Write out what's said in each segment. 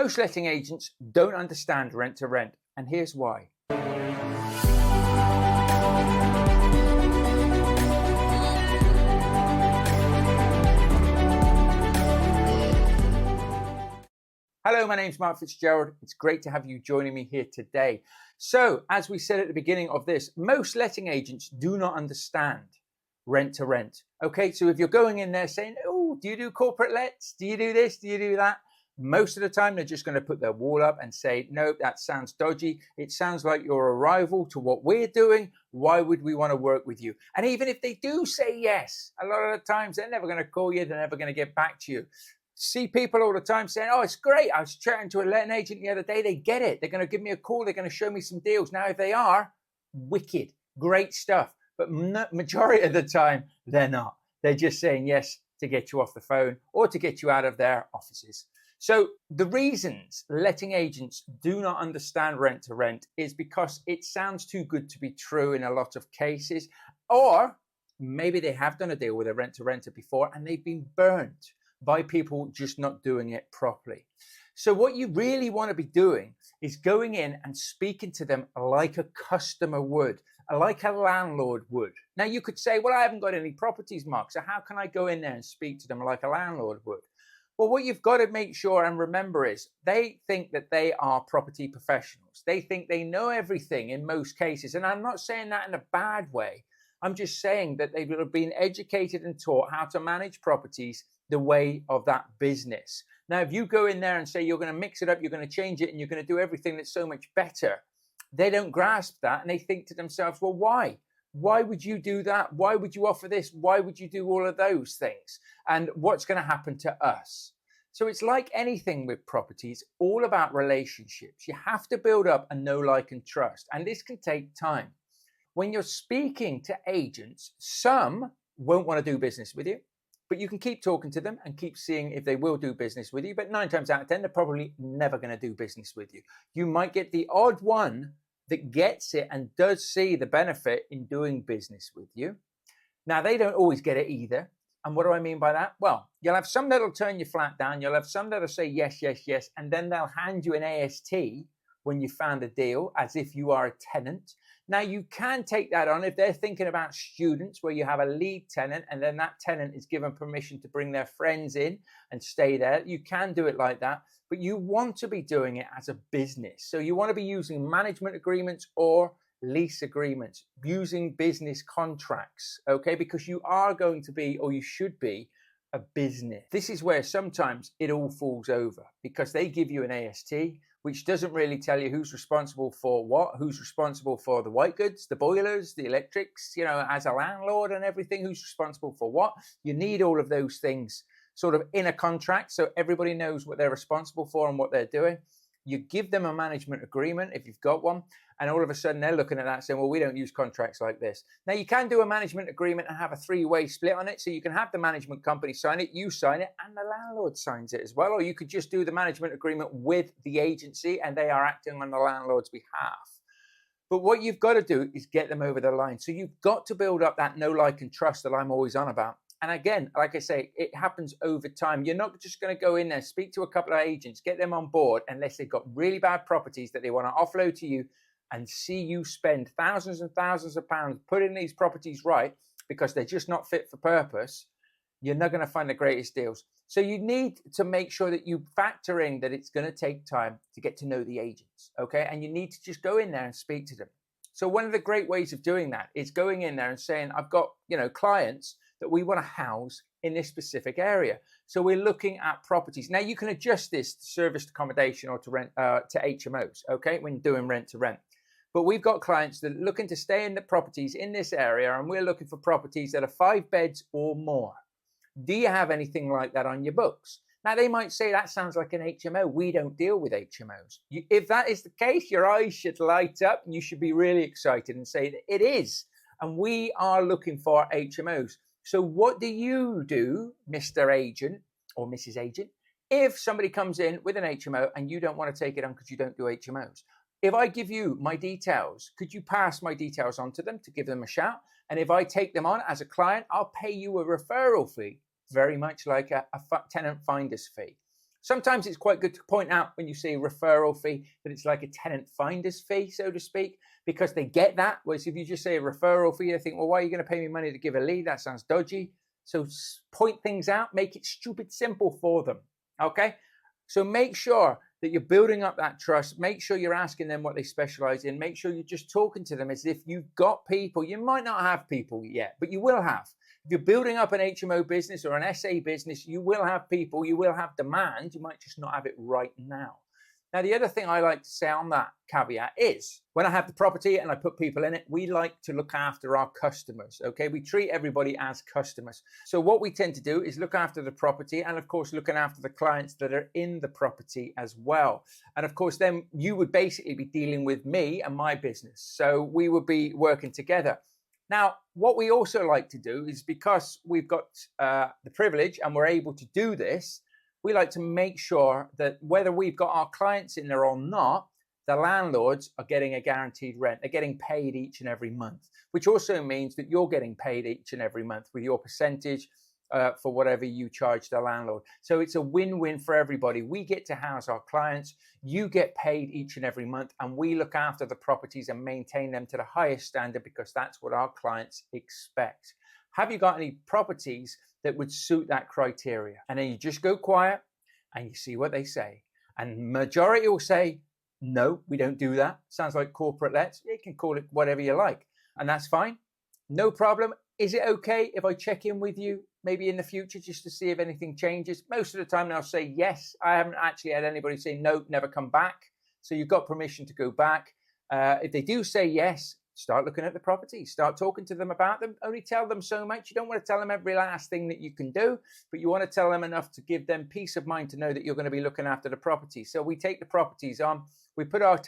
Most letting agents don't understand rent to rent, and here's why. Hello, my name's Mark Fitzgerald. It's great to have you joining me here today. So, as we said at the beginning of this, most letting agents do not understand rent to rent. Okay, so if you're going in there saying, oh, do you do corporate lets? Do you do this? Do you do that? Most of the time, they're just going to put their wall up and say, no, that sounds dodgy. It sounds like you're a rival to what we're doing. Why would we want to work with you? And even if they do say yes, a lot of the times they're never going to call you. They're never going to get back to you. See people all the time saying, oh, it's great. I was chatting to a letting agent the other day. They get it. They're going to give me a call. They're going to show me some deals. Now, if they are, wicked, great stuff. But majority of the time, they're not. They're just saying yes to get you off the phone or to get you out of their offices. So the reasons letting agents do not understand rent to rent is because it sounds too good to be true in a lot of cases, or maybe they have done a deal with a rent to renter before and they've been burnt by people just not doing it properly. So what you really want to be doing is going in and speaking to them like a customer would, like a landlord would. Now you could say, well, I haven't got any properties, Mark, so how can I go in there and speak to them like a landlord would? Well, what you've got to make sure and remember is they think that they are property professionals. They think they know everything in most cases. And I'm not saying that in a bad way. I'm just saying that they've been educated and taught how to manage properties the way of that business. Now, if you go in there and say you're going to mix it up, you're going to change it, and you're going to do everything that's so much better, they don't grasp that. And they think to themselves, well, why? Why would you do that? Why would you offer this? Why would you do all of those things? And what's going to happen to us? So it's like anything with properties, all about relationships. You have to build up a know, like, and trust. And this can take time. When you're speaking to agents, some won't want to do business with you, but you can keep talking to them and keep seeing if they will do business with you. But 9 times out of 10, they're probably never going to do business with you. You might get the odd one that gets it and does see the benefit in doing business with you. Now, they don't always get it either. And what do I mean by that? Well, you'll have some that'll turn you flat down. You'll have some that'll say yes, yes, yes. And then they'll hand you an AST when you found a deal as if you are a tenant. Now, you can take that on if they're thinking about students where you have a lead tenant and then that tenant is given permission to bring their friends in and stay there. You can do it like that, but you want to be doing it as a business. So you want to be using management agreements or lease agreements, using business contracts, okay? Because you are going to be, or you should be, a business. This is where sometimes it all falls over because they give you an AST, which doesn't really tell you who's responsible for what, who's responsible for the white goods, the boilers, the electrics, you know, as a landlord and everything, who's responsible for what. You need all of those things sort of in a contract so everybody knows what they're responsible for and what they're doing. You give them a management agreement if you've got one, and all of a sudden they're looking at that saying, well, we don't use contracts like this. Now, you can do a management agreement and have a 3-way split on it. So you can have the management company sign it, you sign it, and the landlord signs it as well. Or you could just do the management agreement with the agency and they are acting on the landlord's behalf. But what you've got to do is get them over the line. So you've got to build up that know, like, and trust that I'm always on about. And again, like I say, it happens over time. You're not just going to go in there, speak to a couple of agents, get them on board, unless they've got really bad properties that they want to offload to you and see you spend thousands and thousands of pounds putting these properties right because they're just not fit for purpose. You're not going to find the greatest deals. So you need to make sure that you factor in that it's going to take time to get to know the agents, okay? And you need to just go in there and speak to them. So one of the great ways of doing that is going in there and saying, I've got, clients that we want to house in this specific area. So we're looking at properties. Now you can adjust this to serviced accommodation or to rent to HMOs, okay, when doing rent to rent. But we've got clients that are looking to stay in the properties in this area, and we're looking for properties that are 5 beds or more. Do you have anything like that on your books? Now, they might say that sounds like an HMO. We don't deal with HMOs. If that is the case, your eyes should light up and you should be really excited and say that it is. And we are looking for HMOs. So what do you do, Mr. Agent or Mrs. Agent, if somebody comes in with an HMO and you don't want to take it on because you don't do HMOs? If I give you my details, could you pass my details on to them to give them a shout? And if I take them on as a client, I'll pay you a referral fee, very much like a tenant finder's fee. Sometimes it's quite good to point out when you say referral fee that it's like a tenant finder's fee, so to speak, because they get that. Whereas if you just say a referral fee, they think, well, why are you going to pay me money to give a lead? That sounds dodgy. So point things out, make it stupid simple for them. Okay. So make sure that you're building up that trust. Make sure you're asking them what they specialize in. Make sure you're just talking to them as if you've got people. You might not have people yet, but you will have. If you're building up an HMO business or an SA business, you will have people, you will have demand. You might just not have it right now. Now, the other thing I like to say on that caveat is when I have the property and I put people in it, we like to look after our customers. Okay, we treat everybody as customers. So what we tend to do is look after the property and, of course, looking after the clients that are in the property as well. And, of course, then you would basically be dealing with me and my business. So we would be working together. Now, what we also like to do is because we've got the privilege and we're able to do this, we like to make sure that whether we've got our clients in there or not, the landlords are getting a guaranteed rent. They're getting paid each and every month, which also means that you're getting paid each and every month with your percentage for whatever you charge the landlord. So it's a win-win for everybody. We get to house our clients, you get paid each and every month, and we look after the properties and maintain them to the highest standard because that's what our clients expect. Have you got any properties that would suit that criteria? And then you just go quiet and you see what they say. And majority will say, no, we don't do that. Sounds like corporate lets. You can call it whatever you like. And that's fine. No problem. Is it okay if I check in with you maybe in the future just to see if anything changes? Most of the time they'll say yes. I haven't actually had anybody say no, never come back. So you've got permission to go back. If they do say yes, start looking at the property, start talking to them about them. Only tell them so much. You don't want to tell them every last thing that you can do, but you want to tell them enough to give them peace of mind to know that you're going to be looking after the property. So we take the properties on, we put our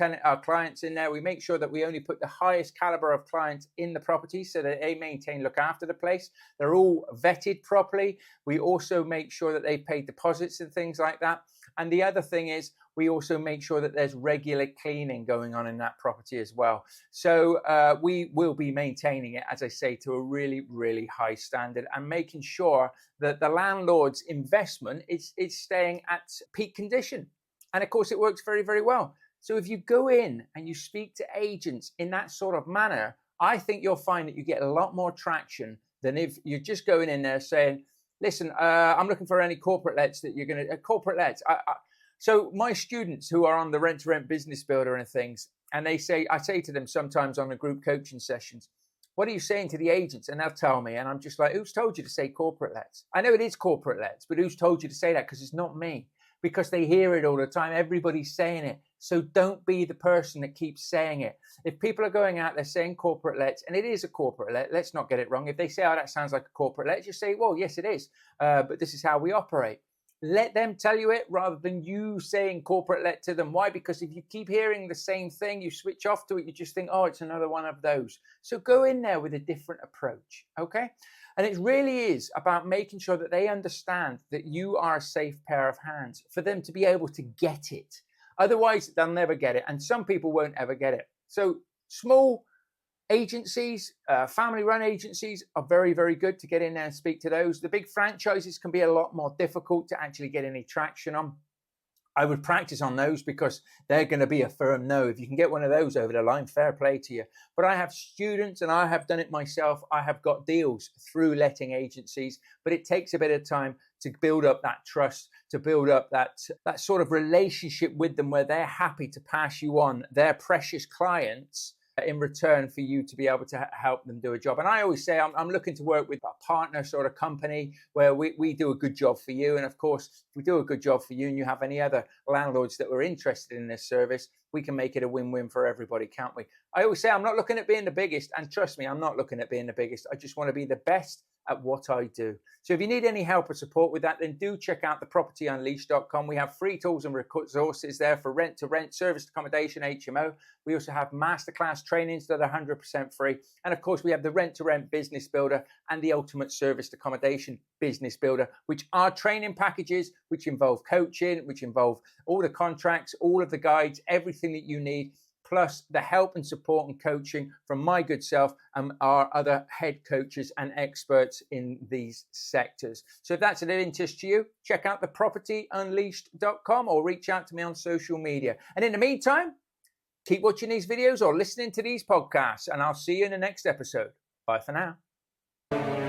clients in there. We make sure that we only put the highest caliber of clients in the property so that they maintain, look after the place. They're all vetted properly. We also make sure that they pay deposits and things like that. And the other thing is we also make sure that there's regular cleaning going on in that property as well. So we will be maintaining it, as I say, to a really, really high standard and making sure that the landlord's investment is staying at peak condition. And of course, it works very, very well. So if you go in and you speak to agents in that sort of manner, I think you'll find that you get a lot more traction than if you're just going in there saying, listen, I'm looking for any corporate lets that you're going to, corporate lets. So my students who are on the rent-to-rent business builder and things, and I say to them sometimes on the group coaching sessions, what are you saying to the agents? And they'll tell me, and I'm just like, who's told you to say corporate lets? I know it is corporate lets, but who's told you to say that? Because it's not me. Because they hear it all the time. Everybody's saying it. So don't be the person that keeps saying it. If people are going out there saying corporate lets, and it is a corporate let, let's not get it wrong. If they say, oh, that sounds like a corporate let, just say, well, yes, it is. But this is how we operate. Let them tell you it rather than you saying corporate let to them. Why? Because if you keep hearing the same thing, you switch off to it, you just think, oh, it's another one of those. So go in there with a different approach, okay? And it really is about making sure that they understand that you are a safe pair of hands for them to be able to get it. Otherwise, they'll never get it. And some people won't ever get it. So small agencies, family-run agencies are very, very good to get in there and speak to those. The big franchises can be a lot more difficult to actually get any traction on. I would practice on those because they're going to be a firm no. If you can get one of those over the line, fair play to you. But I have students and I have done it myself. I have got deals through letting agencies, but it takes a bit of time to build up that trust, to build up that sort of relationship with them where they're happy to pass you on their precious clients in return for you to be able to help them do a job. And I always say I'm looking to work with a partner sort of company where we do a good job for you. And of course, if we do a good job for you and you have any other landlords that were interested in this service, we can make it a win-win for everybody, can't we? I always say I'm not looking at being the biggest, and trust me, I'm not looking at being the biggest. I just want to be the best at what I do. So if you need any help or support with that, then do check out thepropertyunleashed.com. We have free tools and resources there for rent to rent, serviced accommodation, HMO. We also have masterclass trainings that are 100% free. And of course, we have the rent to rent business builder and the ultimate serviced accommodation business builder, which are training packages, which involve coaching, which involve all the contracts, all of the guides, everything that you need, plus the help and support and coaching from my good self and our other head coaches and experts in these sectors. So if that's of interest to you, check out thepropertyunleashed.com or reach out to me on social media. And in the meantime, keep watching these videos or listening to these podcasts, and I'll see you in the next episode. Bye for now.